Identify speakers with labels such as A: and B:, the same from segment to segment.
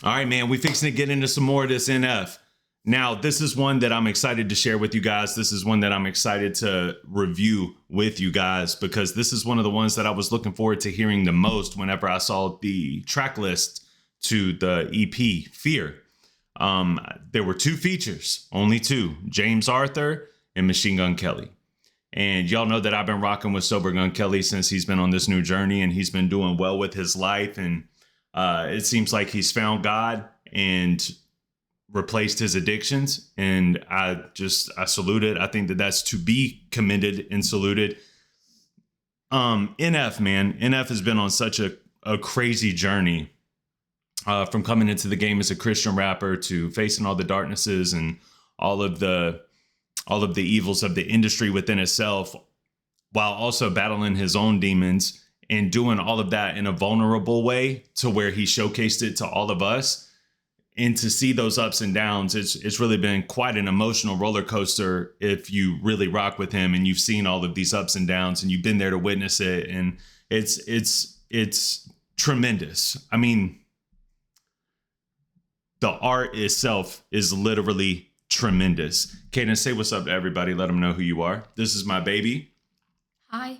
A: All right, man, we fixing to get into some more of this NF. Now, this is one that I'm excited to share with you guys. This is one that I'm excited to review with you guys because this is one of the ones that I was looking forward to hearing the most whenever I saw the track list to the EP, Fear. There were two features, only two, James Arthur and Machine Gun Kelly. And y'all know that I've been rocking with Sober Gun Kelly since he's been on this new journey and he's been doing well with his life. And it seems like he's found God and replaced his addictions. And I salute it. I think that that's to be commended and saluted. NF, man, NF has been on such a crazy journey from coming into the game as a Christian rapper to facing all the darknesses and all of the evils of the industry within itself, while also battling his own demons and doing all of that in a vulnerable way to where he showcased it to all of us. And to see those ups and downs, it's really been quite an emotional roller coaster if you really rock with him and you've seen all of these ups and downs and you've been there to witness it. And it's tremendous. I mean, the art itself is literally tremendous. Kaden, say what's up to everybody. Let them know who you are. This is my baby.
B: Hi.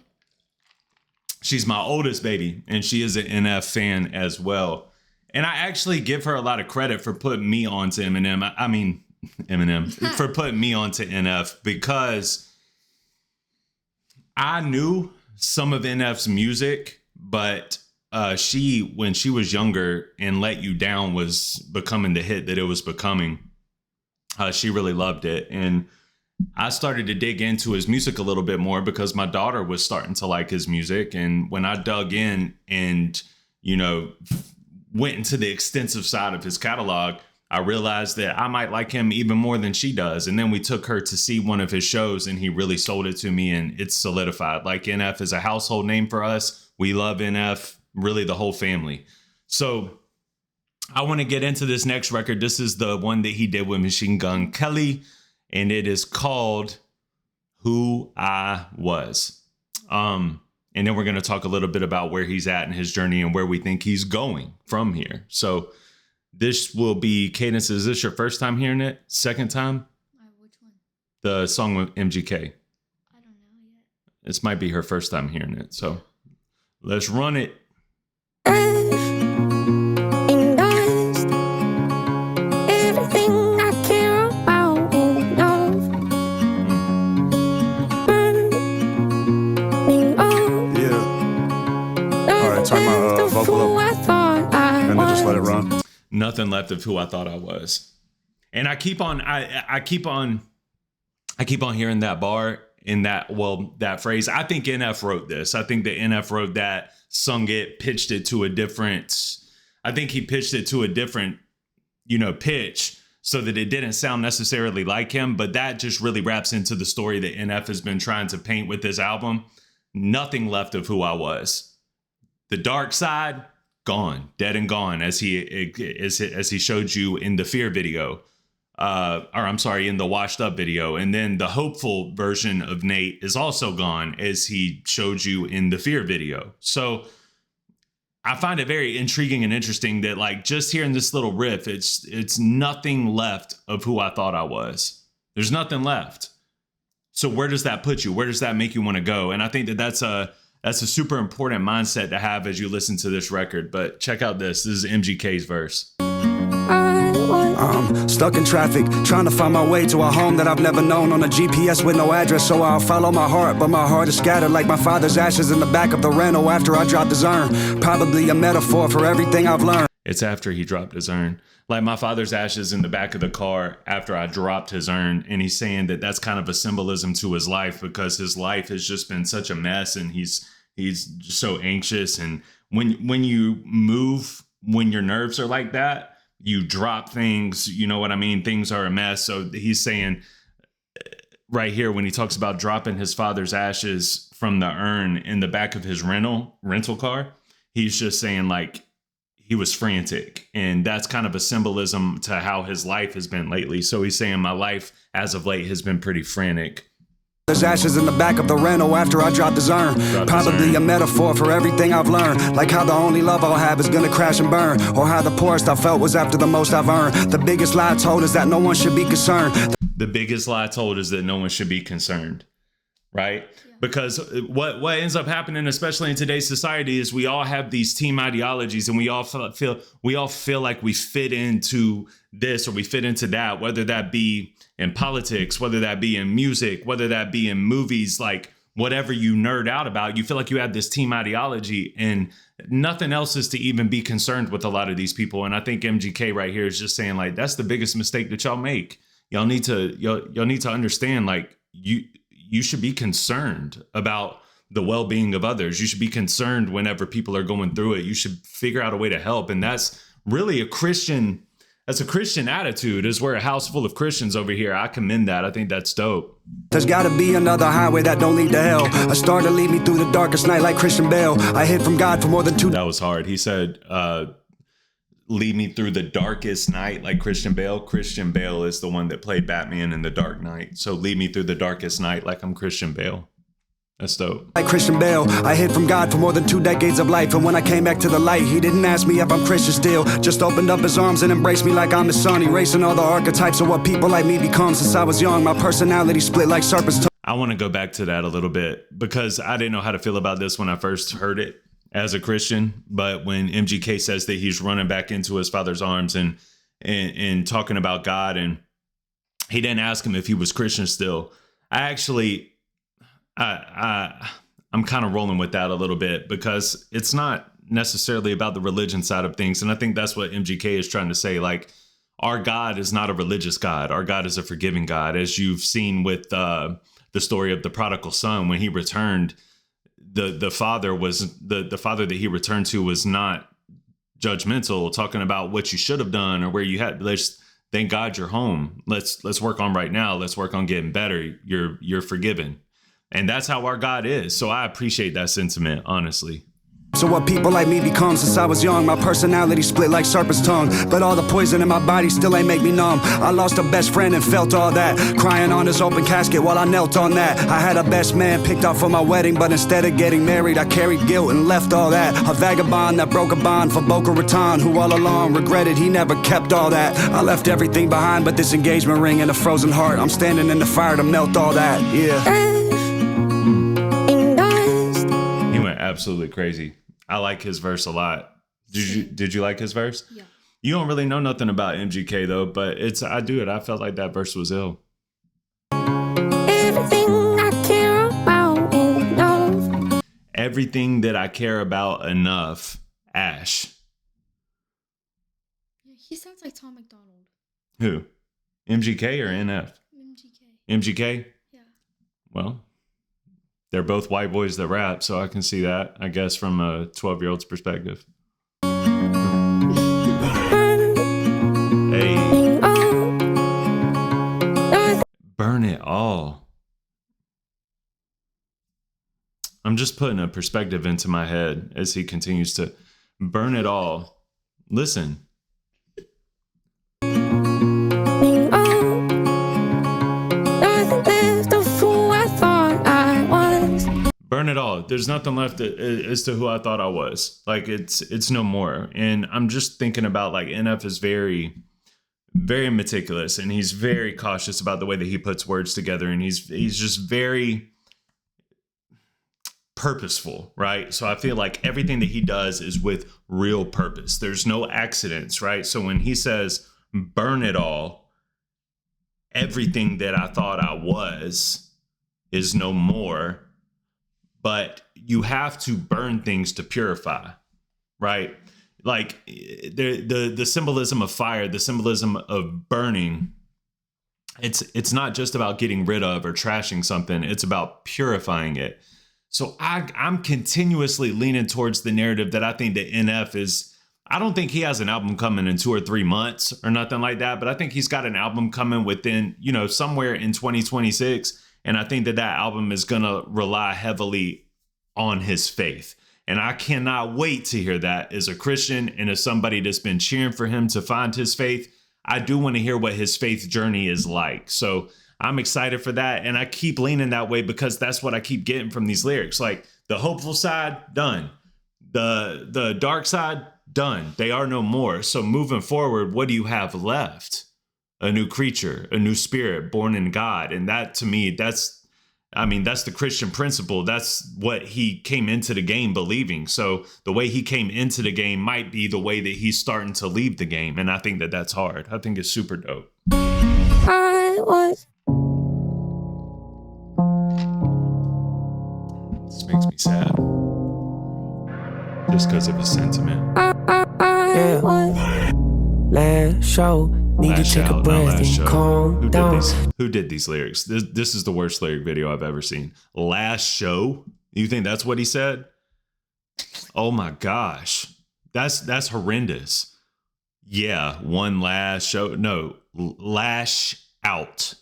A: She's my oldest baby, and she is an NF fan as well. And I actually give her a lot of credit for putting me onto Eminem, for putting me onto NF because I knew some of NF's music, but when she was younger and Let You Down was becoming the hit that it was becoming, she really loved it. And I started to dig into his music a little bit more because my daughter was starting to like his music. And when I dug in and, went into the extensive side of his catalog, I realized that I might like him even more than she does. And then we took her to see one of his shows and he really sold it to me and it's solidified. Like NF is a household name for us. We love NF, really the whole family. So I want to get into this next record. This is the one that he did with Machine Gun Kelly, and it is called Who I Was. And then we're going to talk a little bit about where he's at in his journey and where we think he's going from here. So this will be, Cadence, is this your first time hearing it? Second time?
B: Which one?
A: The song with MGK.
B: I don't know yet.
A: This might be her first time hearing it. So let's run it.
C: And then just let it run.
A: Nothing left of who I thought I was. And I keep on hearing that bar in that phrase. I think NF wrote this. I think that NF wrote that, sung it, pitched it to a different, I think he pitched it to a different, pitch so that it didn't sound necessarily like him. But that just really wraps into the story that NF has been trying to paint with this album. Nothing left of who I was. The dark side, gone, dead and gone, as he showed you in the Fear video, in the Washed Up video. And then the hopeful version of Nate is also gone, as he showed you in the Fear video. So I find it very intriguing and interesting that, like, just hearing this little riff, it's nothing left of who I thought I was. There's nothing left. So where does that put you? Where does that make you want to go? And I think that that's a super important mindset to have as you listen to this record. But check out this. This is MGK's verse.
C: I'm stuck in traffic, trying to find my way to a home that I've never known, on a GPS with no address, so I'll follow my heart, but my heart is scattered like my father's ashes in the back of the rental after I dropped his urn. Probably a metaphor for everything I've learned.
A: It's after he dropped his urn. Like my father's ashes in the back of the car after I dropped his urn. And he's saying that that's kind of a symbolism to his life, because his life has just been such a mess and he's just so anxious. And when you move, when your nerves are like that, you drop things, you know what I mean? Things are a mess. So he's saying right here, when he talks about dropping his father's ashes from the urn in the back of his rental car, he's just saying, like, he was frantic. And that's kind of a symbolism to how his life has been lately. So he's saying my life as of late has been pretty frantic.
C: There's ashes in the back of the rental after I drop the zern. Probably a metaphor for everything I've learned. Like how the only love I'll have is gonna crash and burn. Or how the poorest I felt was after the most I've earned. The biggest lie told is that no one should be concerned.
A: The biggest lie told is that no one should be concerned, right? Because what ends up happening, especially in today's society, is we all have these team ideologies, and we all feel like we fit into this or we fit into that, whether that be in politics, whether that be in music, whether that be in movies, like whatever you nerd out about, you feel like you have this team ideology, and nothing else is to even be concerned with a lot of these people. And I think MGK right here is just saying, like, that's the biggest mistake that y'all make. Y'all need to understand, like, you should be concerned about the well-being of others. You should be concerned whenever people are going through it. You should figure out a way to help. And that's really a Christian attitude. Is we're a house full of Christians over here. I commend that. I think that's dope.
C: There's gotta be another highway that don't lead to hell. A star to lead me through the darkest night like Christian Bale. I hid from God for more than 2.
A: That was hard. He said, lead me through the darkest night like Christian Bale. Christian Bale is the one that played Batman in The Dark Knight. So lead me through the darkest night like I'm Christian Bale. That's dope.
C: Like Christian Bale, I hid from God for more than 2 decades of life. And when I came back to the light, he didn't ask me if I'm Christian still. Just opened up his arms and embraced me like I'm his son. Erasing all the archetypes of what people like me become. Since I was young, my personality split like serpents.
A: I want to go back to that a little bit because I didn't know how to feel about this when I first heard it as a Christian. But when MGK says that he's running back into his father's arms and talking about God, and he didn't ask him if he was Christian still, I'm kind of rolling with that a little bit, because it's not necessarily about the religion side of things. And I think that's what MGK is trying to say. Like, our God is not a religious God. Our God is a forgiving God. As you've seen with the story of the prodigal son, when he returned, the father that he returned to was not judgmental, talking about what you should have done or where you had. Thank God you're home. Let's work on right now. Let's work on getting better. You're forgiven. And that's how our God is. So I appreciate that sentiment, honestly.
C: So what people like me become. Since I was young, my personality split like serpent's tongue. But all the poison in my body still ain't make me numb. I lost a best friend and felt all that, crying on his open casket while I knelt on that. I had a best man picked out for my wedding, but instead of getting married, I carried guilt and left all that. A vagabond that broke a bond for Boca Raton, who all along regretted he never kept all that. I left everything behind but this engagement ring and a frozen heart. I'm standing in the fire to melt all that, yeah.
A: He went absolutely crazy. I like his verse a lot. Did you like his verse?
B: Yeah.
A: You don't really know nothing about MGK though, but I felt like that verse was ill.
D: Everything I care about enough.
A: Everything that I care about enough. Ash.
B: Yeah, he sounds like Tom McDonald.
A: Who? MGK or NF?
B: MGK.
A: MGK?
B: Yeah.
A: Well, they're both white boys that rap, so I can see that, I guess, from a 12-year-old's perspective. Hey. Burn it all. I'm just putting a perspective into my head as he continues to burn it all. Listen. Burn it all. There's nothing left as to who I thought I was. Like, it's no more. And I'm just thinking about, like, NF is very, very meticulous, and he's very cautious about the way that he puts words together, and he's just very purposeful, right? So I feel like everything that he does is with real purpose. There's no accidents, right? So when he says burn it all, everything that I thought I was is no more. But you have to burn things to purify, right? Like the symbolism of fire, the symbolism of burning, it's not just about getting rid of or trashing something. It's about purifying it. So I'm continuously leaning towards the narrative that I think that NF is. I don't think he has an album coming in 2 or 3 months or nothing like that, but I think he's got an album coming within, somewhere in 2026. And I think that album is going to rely heavily on his faith. And I cannot wait to hear that as a Christian and as somebody that's been cheering for him to find his faith. I do want to hear what his faith journey is like. So I'm excited for that. And I keep leaning that way because that's what I keep getting from these lyrics. Like the hopeful side, done. The dark side, done. They are no more. So moving forward, what do you have left? A new creature, a new spirit born in God. And that to me, that's the Christian principle. That's what he came into the game believing. So the way he came into the game might be the way that he's starting to leave the game. And I think that that's hard. I think it's super dope.
D: I was.
A: This makes me sad. Just because of his sentiment.
D: I was.
E: Last show, need to take a breath and calm down.
A: Who did these lyrics? This is the worst lyric video I've ever seen. Last show? You think that's what he said? Oh my gosh. That's horrendous. Yeah, one last show. No, lash out.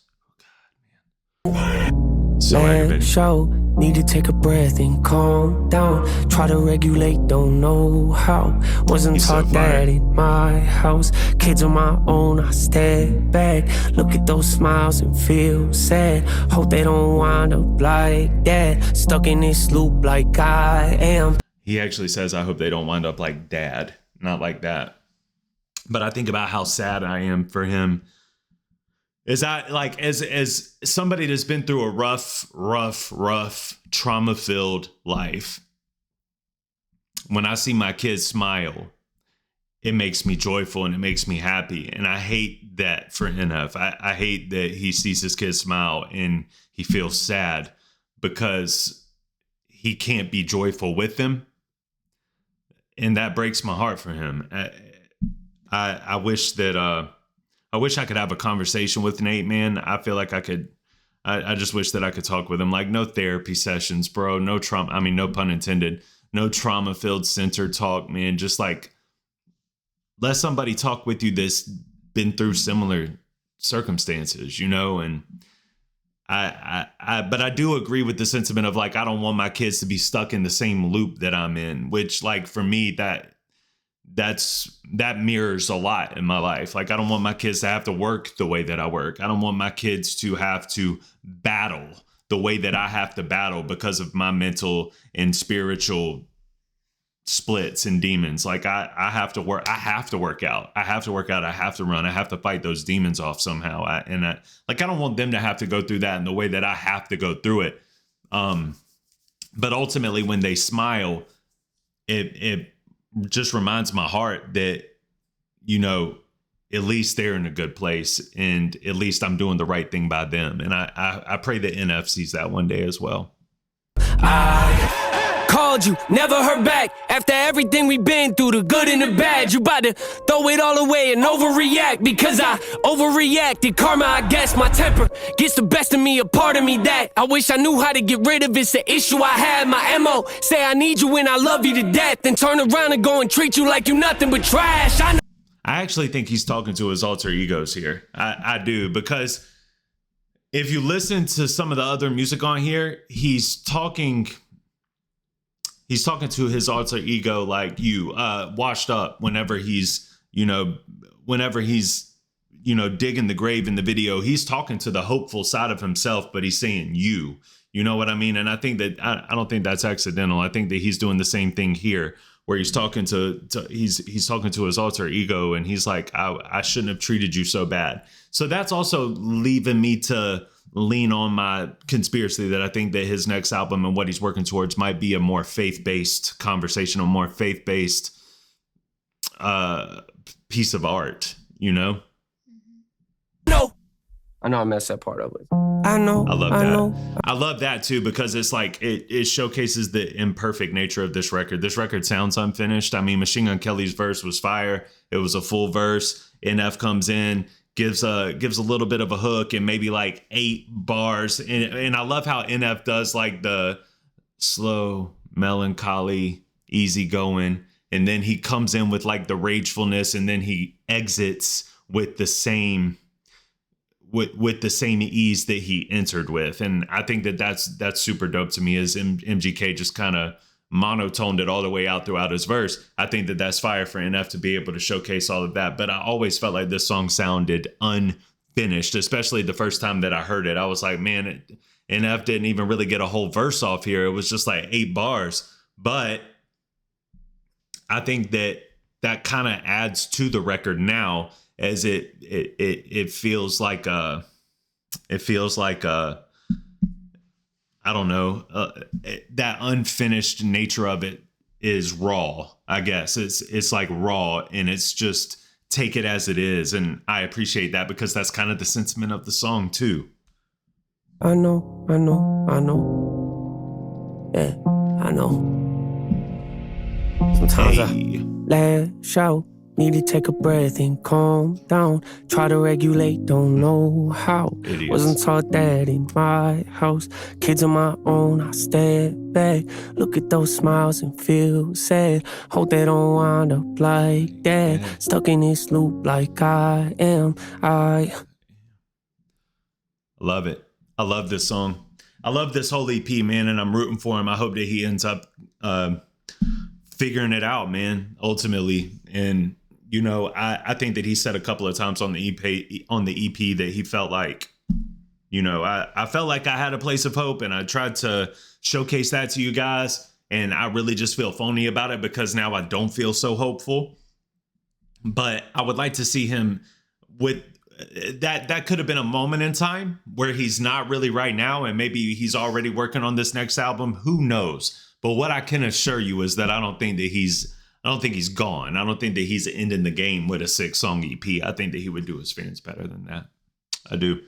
A: Oh God, man. So
E: Last show, need to take a breath and calm down. Try to regulate, don't know how. Wasn't
A: He's
E: taught
A: so fire.
E: that in my house. Kids on my own, I step back. Look at those smiles and feel sad. Hope they don't wind up like that. Stuck in this loop like I am.
A: He actually says, I hope they don't wind up like dad. Not like that. But I think about how sad I am for him. Is that like as somebody that's been through a rough, trauma-filled life, when I see my kids smile, it makes me joyful and it makes me happy. And I hate that for NF. I hate that he sees his kids smile and he feels sad because he can't be joyful with them. And that breaks my heart for him. I wish that I wish I could have a conversation with Nate, man. I feel like I could. I just wish that I could talk with him. Like no therapy sessions, bro. No trauma. I mean, no pun intended. No trauma-filled center talk, man. Just like let somebody talk with you that's been through similar circumstances, you know. And but I do agree with the sentiment of like I don't want my kids to be stuck in the same loop that I'm in. Which, like for me, that mirrors a lot in my life. Like I don't want my kids to have to work the way that I work. I don't want my kids to have to battle the way that I have to battle because of my mental and splits and demons. Like I have to work. I have to work out. I have to work out. I have to run. I have to fight those demons off somehow. I don't want them to have to go through that in the way that I have to go through it. But ultimately when they smile, it just reminds my heart that, you know, at least they're in a good place and at least I'm doing the right thing by them. And I pray that NF sees that one day as well.
E: I called you, never heard back. After everything we've been through, the good and the bad, you about to throw it all away and overreact because I overreacted. Karma, I guess my temper gets the best of me, a part of me that I wish I knew how to get rid of. It's the issue I had. My MO say I need you and I love you to death, then turn around and go and treat you like you nothing but trash. I
A: actually think he's talking to his alter egos here. I do, because if you listen to some of the other music on here, he's talking to his alter ego like you, washed up whenever he's digging the grave in the video. He's talking to the hopeful side of himself, but he's saying you know what I mean? And I think that I don't think that's accidental. I think that he's doing the same thing here, where he's talking he's talking to his alter ego, and he's like, I shouldn't have treated you so bad. So that's also leaving me to lean on my conspiracy that I think that his next album and what he's working towards might be a more faith-based conversation, a more faith-based piece of art, you know?
E: I know I messed that part up with. I know.
A: I love that. I love that too, because it's like it showcases the imperfect nature of this record. This record sounds unfinished. I mean, Machine Gun Kelly's verse was fire. It was a full verse. NF comes in, gives a little bit of a hook and maybe like 8 bars. And I love how NF does like the slow, melancholy, easy going. And then he comes in with like the ragefulness, and then he exits with the same ease that he entered with. And I think that that's super dope to me, as MGK just kind of monotoned it all the way out throughout his verse. I think that that's fire for NF to be able to showcase all of that. But I always felt like this song sounded finished, especially the first time that I heard it. I was like, man, NF didn't even really get a whole verse off here. It was just like 8 bars. But I think that kind of adds to the record now, as it feels like I don't know, that unfinished nature of it is raw. I guess it's like raw, and it's just take it as it is. And I appreciate that, because that's kind of the sentiment of the song too.
E: I know. Yeah, I know. Sometimes I lash out, need to take a breath and calm down. Try to regulate, don't know how.
A: Idiots.
E: Wasn't taught that in my house. Kids of my own, I step back. Look at those smiles and feel sad. Hope they don't wind up like that. Stuck in this loop like I am. I
A: love it. I love this song. I love this whole EP, man, and I'm rooting for him. I hope that he ends up figuring it out, man, ultimately. And, you know, I think that he said a couple of times on the EP that he felt like, you know, I felt like I had a place of hope, and I tried to showcase that to you guys. And I really just feel phony about it, because now I don't feel so hopeful. But I would like to see him with that could have been a moment in time where he's not really right now, and maybe he's already working on this next album. Who knows? But what I can assure you is that I don't think he's gone. I don't think that he's ending the game with a 6-song EP. I think that he would do his fans better than that. I do.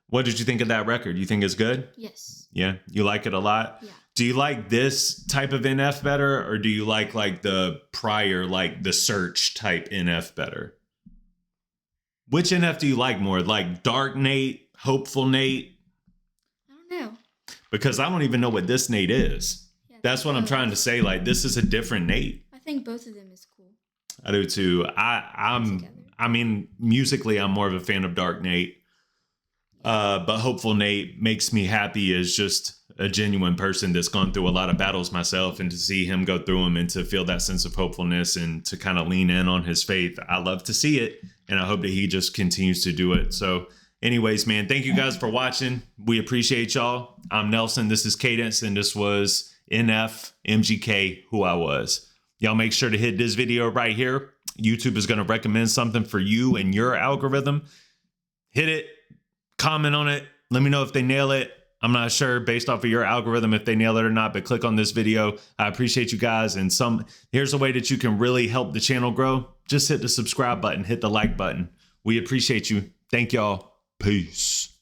A: What did you think of that record? You think it's good?
B: Yes.
A: Yeah, you like it a lot?
B: Yeah.
A: Do you like this type of NF better, or do you like the prior, like the Search type NF better? Which NF do you like more? Like Dark Nate, Hopeful Nate?
B: I don't know.
A: Because I don't even know what this Nate is.
B: Yeah,
A: That's what I'm trying to say. Like, this is a different Nate.
B: I think both of them is cool.
A: I do too. I mean, musically, I'm more of a fan of Dark Nate. But Hopeful Nate makes me happy as just a genuine person that's gone through a lot of battles myself, and to see him go through them and to feel that sense of hopefulness and to kind of lean in on his faith. I love to see it, and I hope that he just continues to do it. So anyways, man, thank you guys for watching. We appreciate y'all. I'm Nelson. This is Cadence, and this was NF MGK, Who I Was. Y'all make sure to hit this video right here. YouTube is going to recommend something for you and your algorithm. Hit it, comment on it. Let me know if they nail it. I'm not sure based off of your algorithm if they nail it or not, but click on this video. I appreciate you guys. And here's a way that you can really help the channel grow. Just hit the subscribe button, hit the like button. We appreciate you. Thank y'all. Peace.